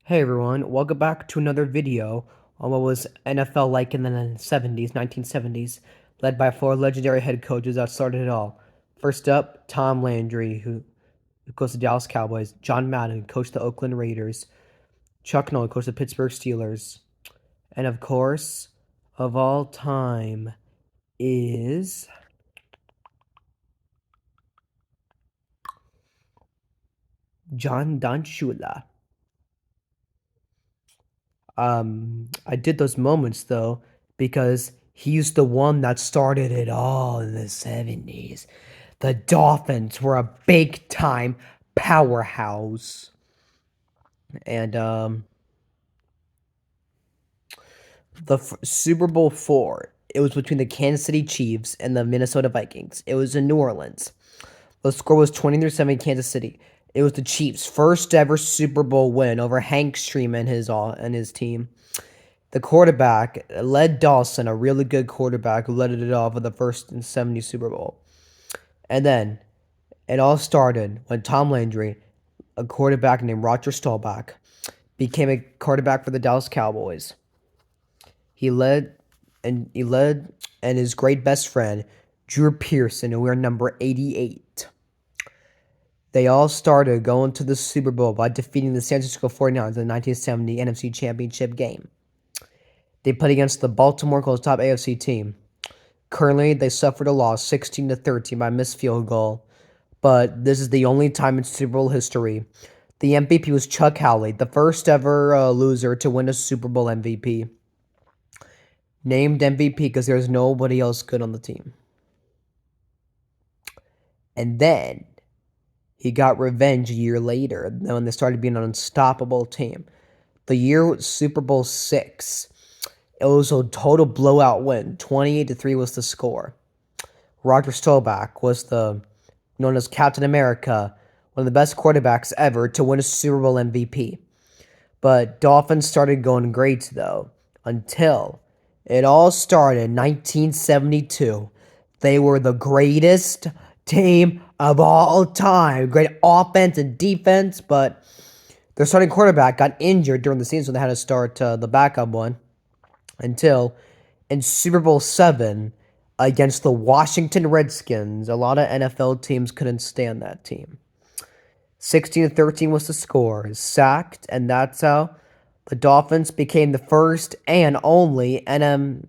Hey everyone, welcome back to another video on what was NFL like in the 70s, 1970s, led by four legendary head coaches that started it all. First up, Tom Landry, who coached the Dallas Cowboys, John Madden, coached the Oakland Raiders, Chuck Noll, coached the Pittsburgh Steelers, and of course, of all time, is John Don Shula. I did those moments though because he's the one that started it all in the 70s. The Dolphins were a big time powerhouse. And the Super Bowl 4, it was between the Kansas City Chiefs and the Minnesota Vikings. It was in New Orleans. The score was 20-7 Kansas City. It was the Chiefs' first ever Super Bowl win over Hank Stream and his team. The quarterback led Dawson, a really good quarterback who led it off for the first and 70 Super Bowl. And then it all started when Tom Landry, a quarterback named Roger Staubach, became a quarterback for the Dallas Cowboys. He led and his great best friend, Drew Pearson, who were number 88. They all started going to the Super Bowl by defeating the San Francisco 49ers in the 1970 NFC Championship game. They played against the Baltimore Colts, top AFC team. Currently, they suffered a loss 16-13 by a missed field goal, but this is the only time in Super Bowl history. The MVP was Chuck Howley, the first ever loser to win a Super Bowl MVP. Named MVP because there's nobody else good on the team. And then he got revenge a year later when they started being an unstoppable team. The year was Super Bowl 6. It was a total blowout win. 28-3 was the score. Roger Staubach was known as Captain America, one of the best quarterbacks ever to win a Super Bowl MVP. But Dolphins started going great though, until it all started in 1972. They were the greatest team of all time. Great offense and defense, but their starting quarterback got injured during the season, so they had to start the backup one until in Super Bowl 7 against the Washington Redskins. A lot of NFL teams couldn't stand that team. 16-13 was the score. Sacked, and that's how the Dolphins became the first and only NFL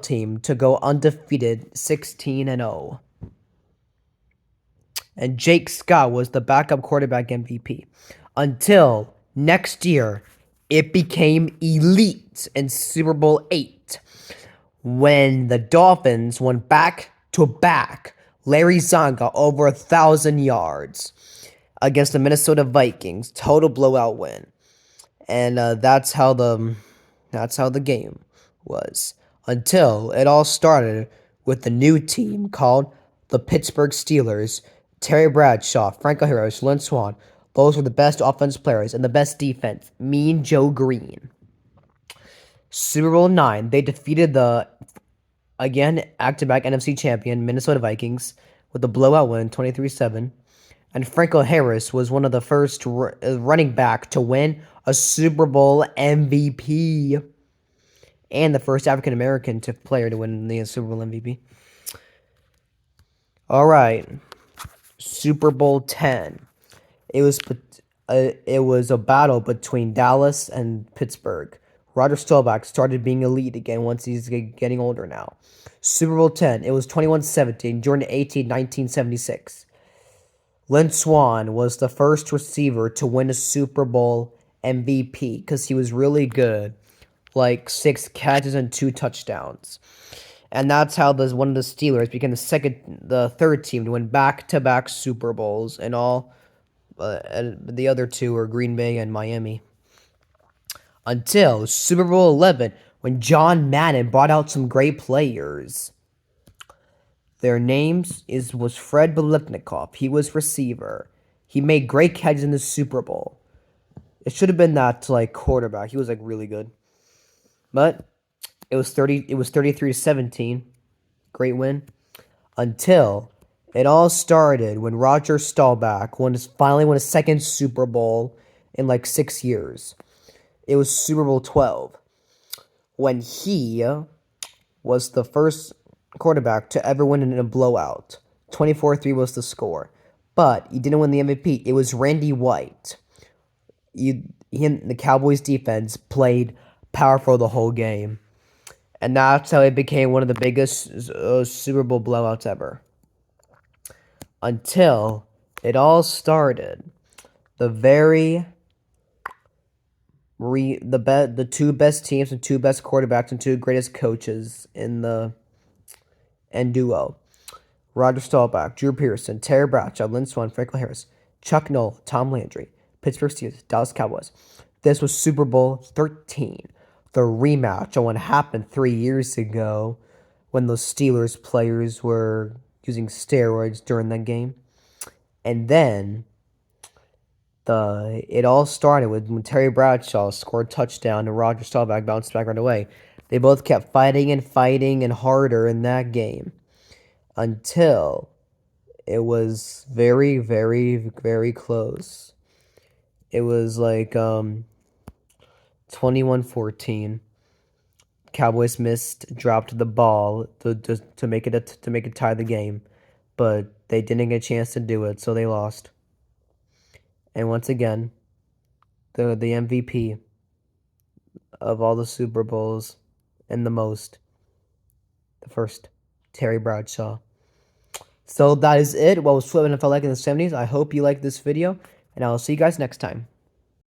team to go undefeated 16-0. And Jake Scott was the backup quarterback MVP. Until next year, it became elite in Super Bowl 8 when the Dolphins went back-to-back Larry Zonga over 1,000 yards against the Minnesota Vikings. Total blowout win. And that's how the game was. Until it all started with the new team called the Pittsburgh Steelers. Terry Bradshaw, Franco Harris, Lynn Swann. Those were the best offense players and the best defense. Mean Joe Green. Super Bowl 9, they defeated the, again, back-to-back NFC champion Minnesota Vikings with a blowout win, 23-7. And Franco Harris was one of the first running back to win a Super Bowl MVP. And the first African-American player to win the Super Bowl MVP. All right. Super Bowl 10. It was a battle between Dallas and Pittsburgh. Roger Staubach started being elite again once he's getting older now. Super Bowl 10. It was 21-17, Jordan 18, 1976. Lynn Swann was the first receiver to win a Super Bowl MVP because he was really good. Like 6 catches and 2 touchdowns. And that's how one of the Steelers became the third team to win back-to-back Super Bowls, and all. And the other two were Green Bay and Miami. Until Super Bowl 11, when John Madden brought out some great players. Their names was Fred Biletnikoff. He was receiver. He made great catches in the Super Bowl. It should have been that quarterback. He was really good. But it was 33-17. Great win. Until it all started when Roger Staubach finally won a second Super Bowl in like 6 years. It was Super Bowl 12 when he was the first quarterback to ever win in a blowout. 24-3 was the score. But he didn't win the MVP. It was Randy White. He and the Cowboys defense played powerful the whole game. And that's how it became one of the biggest Super Bowl blowouts ever. Until it all started. The two best teams and two best quarterbacks and two greatest coaches in the duo. Roger Staubach, Drew Pearson, Terry Bradshaw, Lynn Swann, Franklin Harris, Chuck Noll, Tom Landry, Pittsburgh Steelers, Dallas Cowboys. This was Super Bowl 13, the rematch of what happened 3 years ago when those Steelers players were using steroids during that game. And then it all started with when Terry Bradshaw scored a touchdown and Roger Staubach bounced back right away. They both kept fighting and harder in that game until it was very, very, very close. It was like 21-14. Cowboys dropped the ball to make it tie the game, but they didn't get a chance to do it, so they lost. And once again, the MVP of all the Super Bowls and the first, Terry Bradshaw. So that is it. What was Flip NFL like in the 70s? I hope you liked this video, and I will see you guys next time.